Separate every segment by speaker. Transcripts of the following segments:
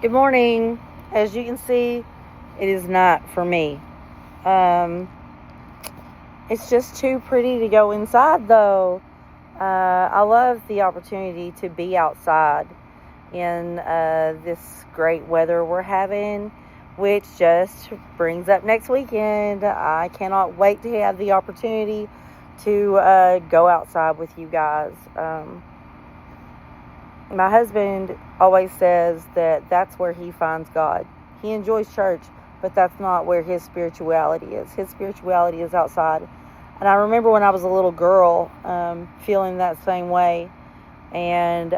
Speaker 1: Good morning. As you can see, it is not for me. Um, it's just too pretty to go inside, though. I love the opportunity to be outside in this great weather we're having, which just brings up next weekend. I cannot wait to have the opportunity to go outside with you guys. My husband always says that that's where he finds God. He enjoys church, but that's not where his spirituality is. His spirituality is outside. And I remember when I was a little girl feeling that same way. And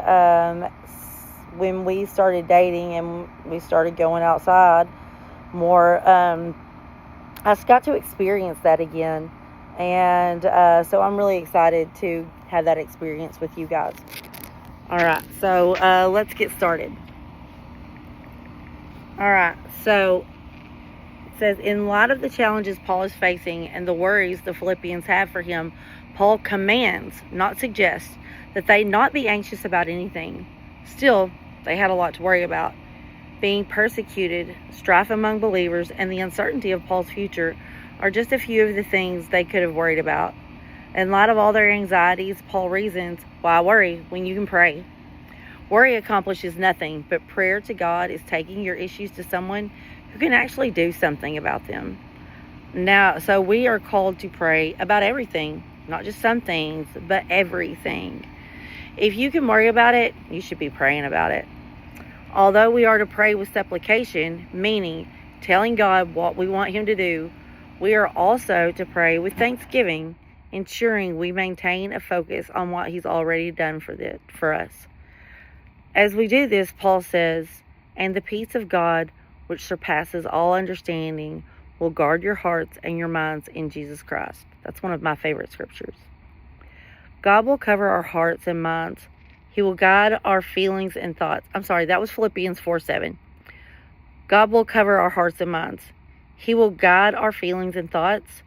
Speaker 1: when we started dating and we started going outside more, I got to experience that again. And so I'm really excited to have that experience with you guys. All right, so let's get started. All right, so it says, in light of the challenges Paul is facing and the worries the Philippians have for him, Paul commands, not suggests, that they not be anxious about anything. Still, they had a lot to worry about. Being persecuted, strife among believers, and the uncertainty of Paul's future are just a few of the things they could have worried about. In light of all their anxieties, Paul reasons, why worry when you can pray? Worry accomplishes nothing, but prayer to God is taking your issues to someone who can actually do something about them. Now, so we are called to pray about everything, not just some things, but everything. If you can worry about it, you should be praying about it. Although we are to pray with supplication, meaning telling God what we want Him to do, we are also to pray with thanksgiving, ensuring we maintain a focus on what He's already done for us. As we do this, Paul says, and the peace of God, which surpasses all understanding, will guard your hearts and your minds in Jesus Christ. That's one of my favorite scriptures. God will cover our hearts and minds. He will guide our feelings and thoughts. That was Philippians 4:7. God will cover our hearts and minds. He will guide our feelings and thoughts.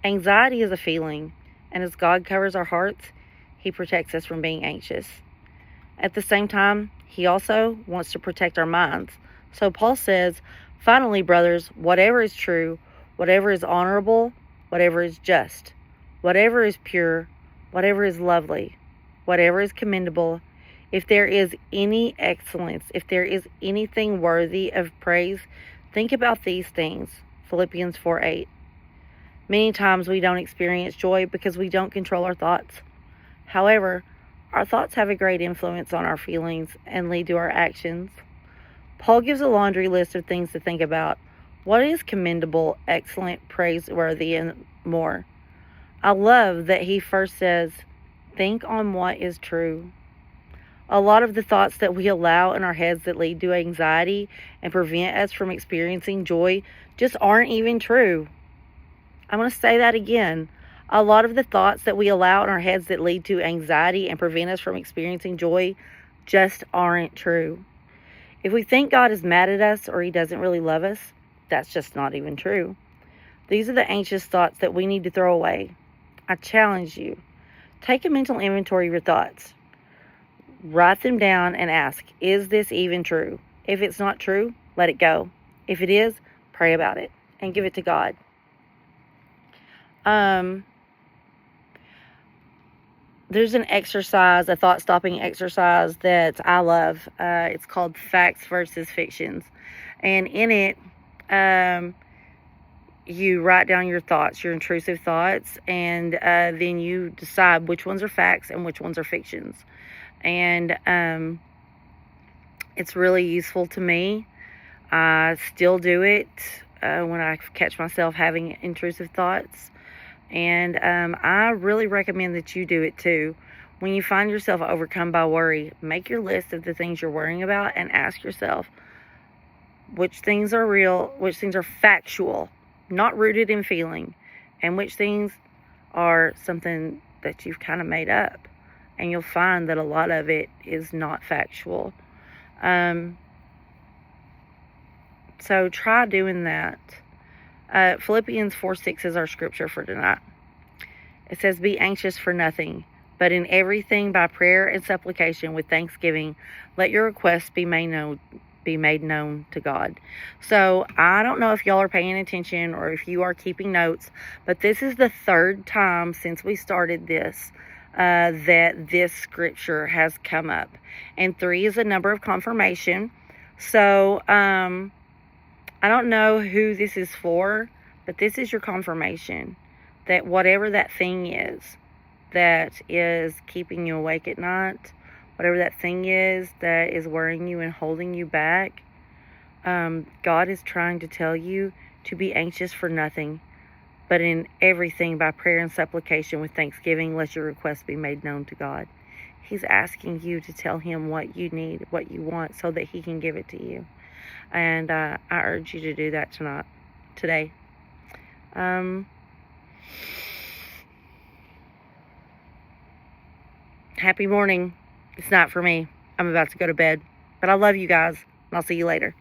Speaker 1: Anxiety is a feeling, and as God covers our hearts, He protects us from being anxious. At the same time, He also wants to protect our minds. So Paul says, finally, brothers, whatever is true, whatever is honorable, whatever is just, whatever is pure, whatever is lovely, whatever is commendable, if there is any excellence, if there is anything worthy of praise, think about these things. Philippians 4:8. Many times we don't experience joy because we don't control our thoughts. However, our thoughts have a great influence on our feelings and lead to our actions. Paul gives a laundry list of things to think about. What is commendable, excellent, praiseworthy, and more? I love that he first says, think on what is true. A lot of the thoughts that we allow in our heads that lead to anxiety and prevent us from experiencing joy just aren't even true. I'm going to say that again. A lot of the thoughts that we allow in our heads that lead to anxiety and prevent us from experiencing joy just aren't true. If we think God is mad at us or He doesn't really love us, that's just not even true. These are the anxious thoughts that we need to throw away. I challenge you. Take a mental inventory of your thoughts. Write them down and ask, is this even true? If it's not true, let it go. If it is, pray about it and give it to God. There's an exercise, a thought-stopping exercise that I love. It's called Facts versus Fictions. And in it, you write down your thoughts, your intrusive thoughts, and then you decide which ones are facts and which ones are fictions. And it's really useful to me. I still do it when I catch myself having intrusive thoughts. And I really recommend that you do it too. When you find yourself overcome by worry, make your list of the things you're worrying about and ask yourself which things are real, which things are factual, not rooted in feeling, and which things are something that you've kind of made up. And you'll find that a lot of it is not factual. So try doing that. Philippians 4:6 is our scripture for tonight. It says, be anxious for nothing, but in everything by prayer and supplication with thanksgiving, let your requests be made be made known to God. So I don't know if y'all are paying attention or if you are keeping notes, but this is the third time since we started this that this scripture has come up. And 3 is a number of confirmation. So I don't know who this is for, but this is your confirmation that whatever that thing is that is keeping you awake at night, whatever that thing is that is worrying you and holding you back, God is trying to tell you to be anxious for nothing, but in everything by prayer and supplication with thanksgiving, let your requests be made known to God. He's asking you to tell him what you need, what you want, so that he can give it to you. And I urge you to do that today. Happy morning. It's not for me. I'm about to go to bed. But I love you guys, and I'll see you later.